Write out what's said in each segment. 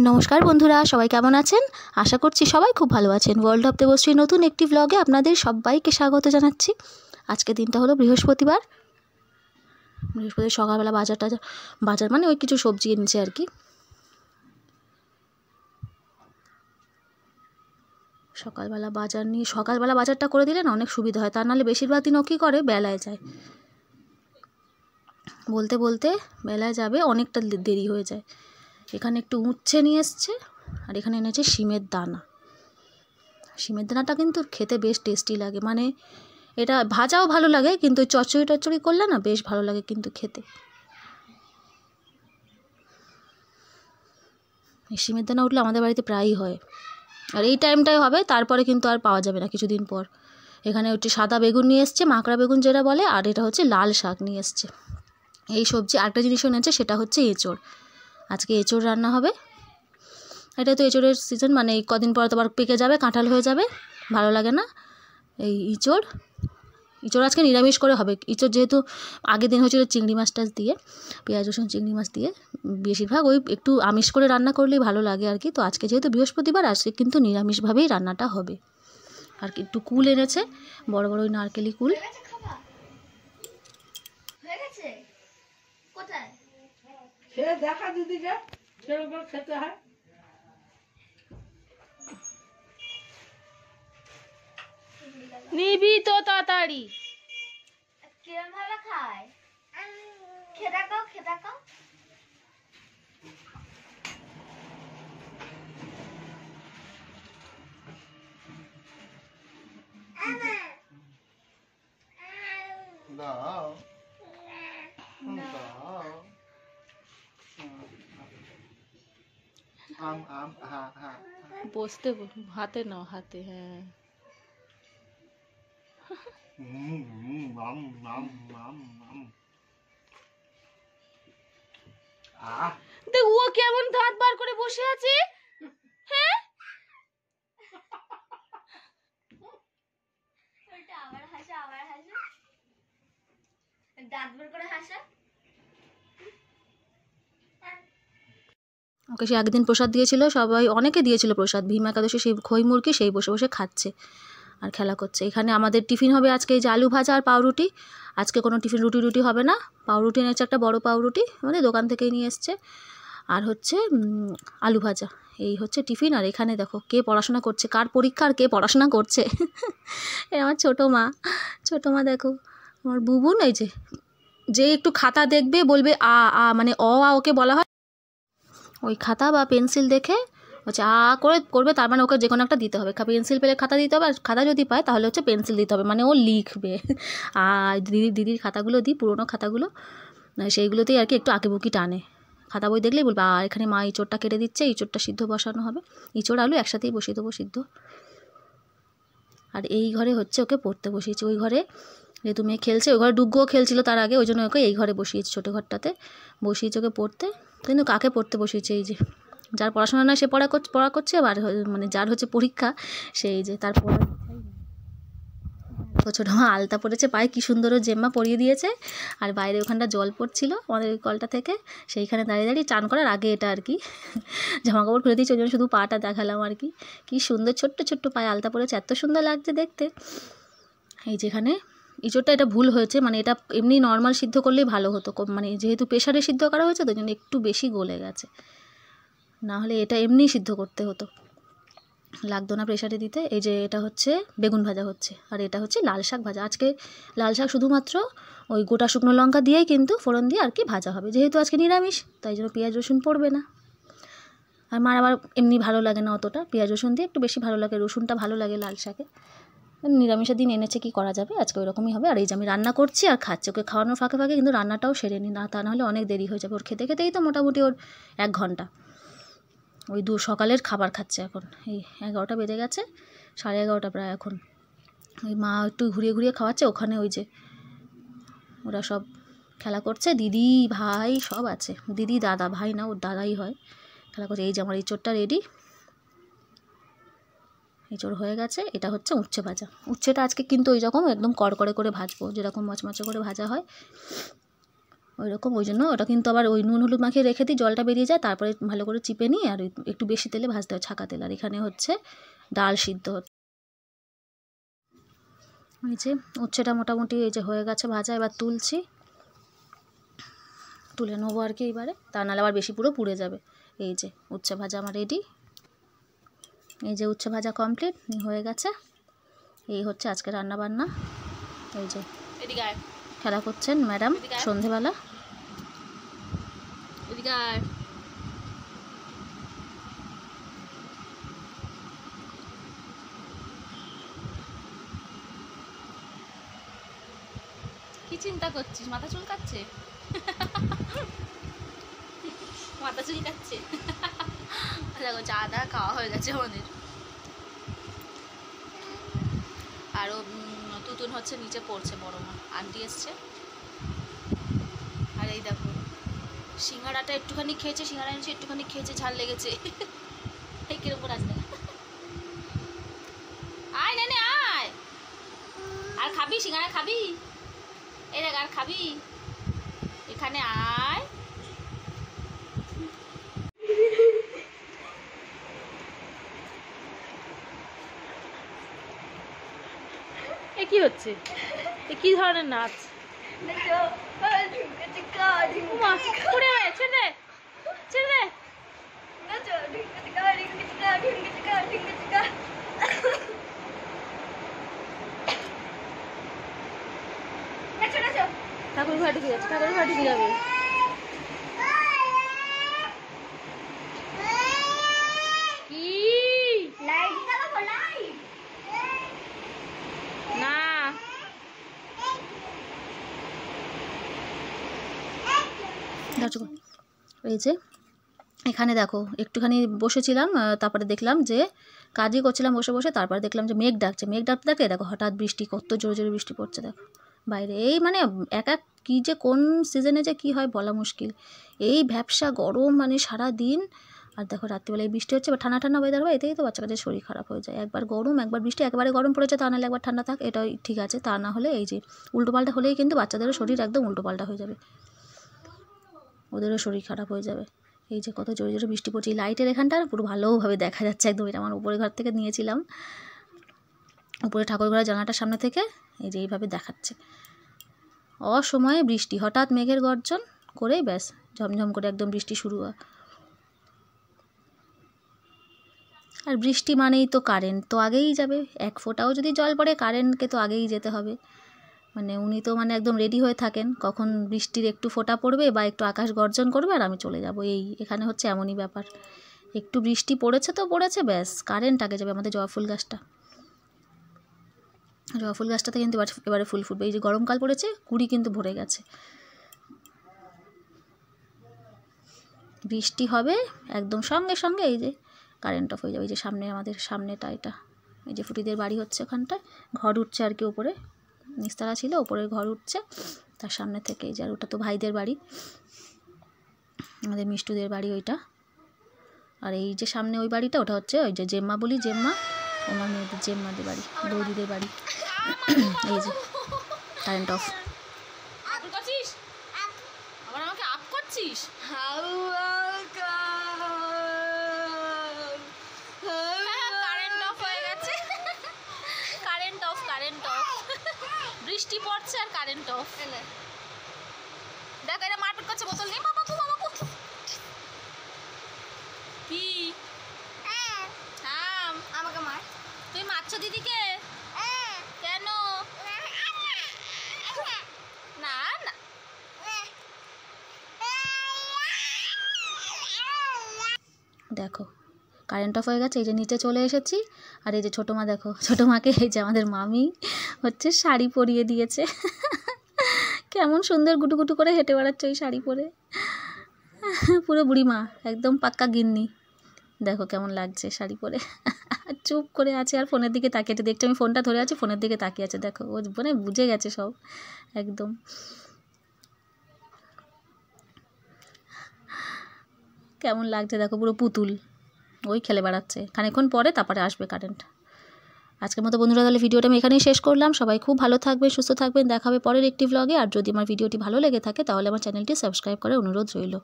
নমস্কার বন্ধুরা, সবাই কেমন আছেন? আশা করছি সবাই খুব ভালো আছেন। ওয়ার্ল্ড অফ দেবশ্রী নতুন একটি ব্লগে আপনাদের সবাইকে স্বাগত জানাচ্ছি। আজকে দিনটা হলো বৃহস্পতিবার। সকালবেলা বাজার মানে ওই কিছু সবজি এনেছে আর কি। সকালবেলা বাজারটা করে দিলে না অনেক সুবিধা হয়, তা নাহলে বেশিরভাগ দিন ও কী করে বেলায় যায়, বলতে বলতে বেলায় যাবে, অনেকটা দেরি হয়ে যায়। এখানে একটু উচ্ছে নিয়ে এসছে আর এখানে এনেছে শিমের দানা। শিমের দানাটা কিন্তু খেতে বেশ টেস্টি লাগে, মানে এটা ভাজাও ভালো লাগে, কিন্তু চচ্চড়ি করলে না বেশ ভালো লাগে কিন্তু খেতে। এই শিমের দানা উঠলে আমাদের বাড়িতে প্রায়ই হয়, আর এই টাইমটাই হবে, তারপরে কিন্তু আর পাওয়া যাবে না কিছুদিন পর। এখানে হচ্ছে সাদা বেগুন নিয়ে এসছে, মাকড়া বেগুন যেটা বলে, আর এটা হচ্ছে লাল শাক নিয়ে এসছে। এই সবজি আরেকটা জিনিসও এনেছে, সেটা হচ্ছে এঁচড়। আজকে এঁচড় রান্না হবে। এটা তো এঁচড়ের সিজন, মানে এই কদিন পর তো আবার পেকে যাবে, কাঁঠাল হয়ে যাবে, ভালো লাগে না। এই ইঁচড় আজকে নিরামিষ করে হবে। ইঁচড় যেহেতু আগের দিন হয়েছিল চিংড়ি মাছ দিয়ে, পেঁয়াজ রসুন চিংড়ি মাছ দিয়ে, বেশিরভাগ ওই একটু আমিষ করে রান্না করলেই ভালো লাগে আর কি। তো আজকে যেহেতু বৃহস্পতিবার, আজকে কিন্তু নিরামিষভাবেই রান্নাটা হবে। আর একটু কুল এনেছে, বড় বড় ওই নারকেলি কুল। নিবি তো তাড়াতাড়ি। কিরম ভাবে খায়? খেদা খাও। দাও আম হ্যাঁ বসতে হাতে নাও, হাতে। হ্যাঁ, দেখ ও কেমন দাঁত বার করে বসে আছে। হ্যাঁ, আবার হাসা দাঁত বের করে হাসা। ওকে সে আগের দিন প্রসাদ দিয়েছিল, সবাই অনেকে দিয়েছিল প্রসাদ, ভীম একাদশী, সেই খই মুরগি, সেই বসে বসে খাচ্ছে আর খেলা করছে। এখানে আমাদের টিফিন হবে আজকে এই যে আলু ভাজা আর পাউরুটি। আজকে কোনো টিফিন রুটি হবে না। পাউরুটি এনেছে, একটা বড় পাউরুটি আমাদের দোকান থেকেই নিয়ে এসছে, আর হচ্ছে আলু ভাজা। এই হচ্ছে টিফিন। আর এখানে দেখো কে পড়াশোনা করছে, কার পরীক্ষা আর কে পড়াশোনা করছে। আমার ছোটো মা দেখো, আমার বুবুন। এই যে একটু খাতা দেখবে, বলবে আ আ, মানে ওকে বলা হয়। ওই খাতা বা পেন্সিল দেখে হচ্ছে করে করবে, তার মানে ওকে যে কোনো একটা দিতে হবে। পেন্সিল পেলে খাতা দিতে হবে, আর খাতা যদি পায় তাহলে হচ্ছে পেন্সিল দিতে হবে, মানে ও লিখবে। আর দিদির খাতাগুলো দিই, পুরোনো খাতাগুলো, সেইগুলোতেই আর কি একটু আঁকিবুকি টানে। খাতা বই দেখলেই বলবে এখানে মা ইঁচড়টা কেটে দিচ্ছে, ইঁচড়টা সিদ্ধ বসানো হবে, ইঁচড় আলু একসাথেই বসিয়ে দেবো সিদ্ধ। আর এই ঘরে হচ্ছে ওকে পড়তে বসিয়েছি। ওই ঘরে যেহেতু মেয়ে খেলছে, ওই ঘরে ডুগ্গুও খেলছিল তার আগে, ওই জন্য ওকে এই ঘরে বসিয়েছি, ছোটো ঘরটাতে বসিয়েছি ওকে পড়তে। কিন্তু কাকে পড়তে বসিয়েছে, এই যে যার পড়াশোনা নয় সে পড়া করছে, আর মানে যার হচ্ছে পরীক্ষা সেই যে তার পড়ার ছোটো মা আলতা পড়েছে পায়ে, কী সুন্দর জেম্মা পরিয়ে দিয়েছে। আর বাইরে ওখানটা জল পড়ছিল আমাদের ওই কলটা থেকে, সেইখানে দাঁড়িয়ে চান করার আগে এটা আর কি জামা কাপড় খুলে দিয়েছে, ওই জন্য শুধু পাটা দেখালাম আর কি। কী সুন্দর ছোট্ট পায়ে আলতা পড়েছে, এত সুন্দর লাগছে দেখতে। এই যেখানে ইঁচড়টা, এটা ভুল হয়েছে, মানে এটা এমনি নর্মাল সিদ্ধ করলেই ভালো হতো, মানে যেহেতু প্রেশারে সিদ্ধ করা হয়েছে তো জন্য একটু বেশি গলে গেছে, না হলে এটা এমনি সিদ্ধ করতে হতো, লাগতো না প্রেশারে দিতে। এই যে এটা হচ্ছে বেগুন ভাজা হচ্ছে, আর এটা হচ্ছে লাল শাক ভাজা। আজকে লাল শাক শুধুমাত্র ওই গোটা শুকনো লঙ্কা দিয়েই কিন্তু ফোড়ন দিয়ে আর কি ভাজা হবে, যেহেতু আজকে নিরামিষ, তাই জন্য পেঁয়াজ রসুন পড়বে না। আর মার আবার এমনি ভালো লাগে না অতটা, পেঁয়াজ রসুন দিয়ে একটু বেশি ভালো লাগে, রসুনটা ভালো লাগে লাল শাকে। নিরামিষের দিন এনেছে, কি করা যাবে, আজকে ওইরকমই হবে। আর এই যে আমি রান্না করছি আর খাচ্ছি, ওকে খাওয়ানোর ফাঁকে কিন্তু রান্নাটাও সেরে নিই, না তা নাহলে অনেক দেরি হয়ে যাবে। ওর খেতেই তো মোটামুটি ওর 1 ঘন্টা। ওই সকালের খাবার খাচ্ছে এখন, এই 11টা বেজে গেছে, 11:30 প্রায় এখন। ওই মা একটু ঘুরিয়ে খাওয়াচ্ছে, ওখানে ওই যে ওরা সব খেলা করছে, দিদি ভাই সব আছে। দিদি দাদা, ভাই না, ওর দাদাই হয়, খেলা করছে। এই যে আমার ইঁচড়টা রেডি, এঁচড় হয়ে গেছে। এটা হচ্ছে উচ্ছে ভাজা। উচ্ছেটা আজকে কিন্তু ওই রকম একদম কড়কড়ে করে ভাজবো, যেরকম মচমচে করে ভাজা হয়। ওইরকম, ওই জন্য ওটা কিন্তু আবার ওই নুন হলুদ মাখিয়ে রেখে দিই, জলটা বেরিয়ে যায়, তারপরে ভালো করে চিপে নিই, আর একটু বেশি তেলে ভাজতে হয়, ছাকা তেল। আর এখানে হচ্ছে ডাল সিদ্ধ হচ্ছে। এই যে উচ্ছেটা মোটামুটি এই যে হয়ে গেছে ভাজা, এবার তুলছি, তুলে নেবো আর কি এবারে, তা নাহলে আবার বেশি পুরো পুড়ে যাবে। এই যে উচ্ছে ভাজা আমার রেডি, এই যে উচ্ছে ভাজা কমপ্লিট হয়ে গেছে। এই হচ্ছে আজকে রান্না বান্না। এই যে খেলা করছেন ম্যাডাম সন্ধেবেলা। কি চিন্তা করছিস? মাথা চুলকাচ্ছে, মাথা চুলকাচ্ছে। দেখো চা দা খাওয়া হয়ে গেছে আমাদের, আরও তুতুন হচ্ছে নিচে পড়ছে, বড় মা আন্টি এসছে। আর এই দেখো সিঙ্গাড়াটা একটুখানি খেয়েছে, সিঙ্গাড়া এনেছে একটুখানি খেয়েছে, ঝাল লেগেছে। এই কিরকম করে আসবে, আয় নে আয়, আর খাবি সিঙ্গাড়া খাবি? এই দেখ আর খাবি, এখানে আয়। এ কি হচ্ছে? এ কি ধরনের নাচ? ছেড়ে ছেড়ে ঠাকুর ঘাট ঢুকে যাচ্ছে, ঠাকুর ঘাট ঢুকে যাবে। কি না এই যে এখানে দেখো একটুখানি বসেছিলাম, তারপরে দেখলাম যে কাজই করছিলাম বসে বসে, তারপরে দেখলাম যে মেঘ ডাকছে, মেঘ ডাকতে ডাকতে দেখো হঠাৎ বৃষ্টি, কত জোরে জোরে বৃষ্টি পড়ছে দেখো বাইরে। এই মানে এক এক কী যে কোন সিজনে যে কী হয় বলা মুশকিল। এই ভ্যাপসা গরম মানে সারা দিন, আর দেখো রাত্রিবেলায় বৃষ্টি হচ্ছে, বা ঠান্ডা ঠান্ডা ওয়েদার হয়, এতেই তো বাচ্চা কাচ্চার শরীর খারাপ হয়ে যায়। একবার গরম একবার বৃষ্টি, একবারে গরম পড়েছে তা নাহলে একবার ঠান্ডা থাক, এটাই ঠিক আছে। তা না হলে এই যে উল্টোপাল্টা হলেই কিন্তু বাচ্চাদেরও শরীর একদম উল্টোপাল্টা হয়ে যাবে, ওদেরও শরীর খারাপ হয়ে যাবে। এই যে কত জোরে জোরে বৃষ্টি পড়ছে, লাইটের এখানটা পুরো ভালোভাবে দেখা যাচ্ছে একদম। এটা আমার উপরে ঘর থেকে নিয়েছিলাম, উপরে ঠাকুরঘরের জানালাটার সামনে থেকে এই যে এইভাবে দেখাচ্ছে। অসময়ে বৃষ্টি, হঠাৎ মেঘের গর্জন করেই ব্যাস ঝমঝম করে একদম বৃষ্টি শুরু হয়। আর বৃষ্টি মানেই তো কারেন্ট তো আগেই যাবে, এক ফোঁটাও যদি জল পড়ে কারেন্টকে তো আগেই যেতে হবে। মানে উনি তো মানে একদম রেডি হয়ে থাকেন, কখন বৃষ্টির একটু ফোঁটা পড়বে বা একটু আকাশ গর্জন করবে আর আমি চলে যাব। এই এখানে হচ্ছে এমনই ব্যাপার, একটু বৃষ্টি পড়েছে তো পড়েছে ব্যাস কারেন্ট আগে যাবে। আমাদের জবা ফুল গাছটাতে কিন্তু এবারে ফুল ফুটবে। এই যে গরমকাল পড়েছে, কুড়ি কিন্তু ভরে গেছে। বৃষ্টি হবে একদম সঙ্গে সঙ্গে এই যে কারেন্ট অফ হয়ে যাবে। এই যে সামনে আমাদের সামনেটা, এটা এই যে ফুটিদের বাড়ি হচ্ছে, ওখানটায় ঘর উঠছে আর কি, ওপরে নিস্তারা ছিল, ওপরের ঘর উঠছে তার সামনে থেকে। এই যে আর ওটা তো ভাইদের বাড়ি, আমাদের মিষ্টুদের বাড়ি ওইটা। আর এই যে সামনে ওই বাড়িটা, ওটা হচ্ছে ওই যে জেম্মা বলি, জেম্মা আমার মেয়েদের জেম্মাদের বাড়ি, বৌদিদের বাড়ি। এই যে কারেন্ট অফ। আবার আমাকে আপ করছিস? কারেন্ট অফ হয়ে গেছে, কারেন্ট অফ, কারেন্ট অফ। বৃষ্টি পড়ছে আর কারেন্ট অফ। দেখ এটা মারপিট করছে, বোতল নিয়ে বাবা কু বাবা কু। কি আমাকে মার। তুই মারছো দিদিকে কেন? না না দেখো কারেন্ট অফ হয়ে গেছে, এই যে নিচে চলে এসেছি। আর এই যে ছোটো মা, দেখো ছোটো মাকে এই যে আমাদের মামি হচ্ছে শাড়ি পরিয়ে দিয়েছে। কেমন সুন্দর গুটুগুটু করে হেঁটে বেড়াচ্ছে ওই শাড়ি পরে, পুরো বুড়ি মা একদম পাক্কা গিন্নি। দেখো কেমন লাগছে শাড়ি পরে, চুপ করে আছে আর ফোনের দিকে তাকিয়ে আছে। দেখছি আমি ফোনটা ধরে আছি, ফোনের দিকে তাকিয়ে আছে। দেখো ও মানে বুঝে গেছে সব একদম। কেমন লাগছে দেখো, পুরো পুতুল, ওই খেলে বেড়াচ্ছে। খানিকক্ষণ পরে তারপরে আসবে কারেন্ট। আজকের মতো বন্ধুরা তাহলে ভিডিওটা আমি এখানেই শেষ করলাম। সবাই খুব ভালো থাকবেন, সুস্থ থাকবেন, দেখা হবে পরের একটি ব্লগে। আর যদি আমার ভিডিওটি ভালো লেগে থাকে তাহলে আমার চ্যানেলটি সাবস্ক্রাইব করার অনুরোধ রইল।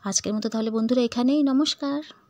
আজকের মতো তাহলে বন্ধুরা এখানেই, নমস্কার।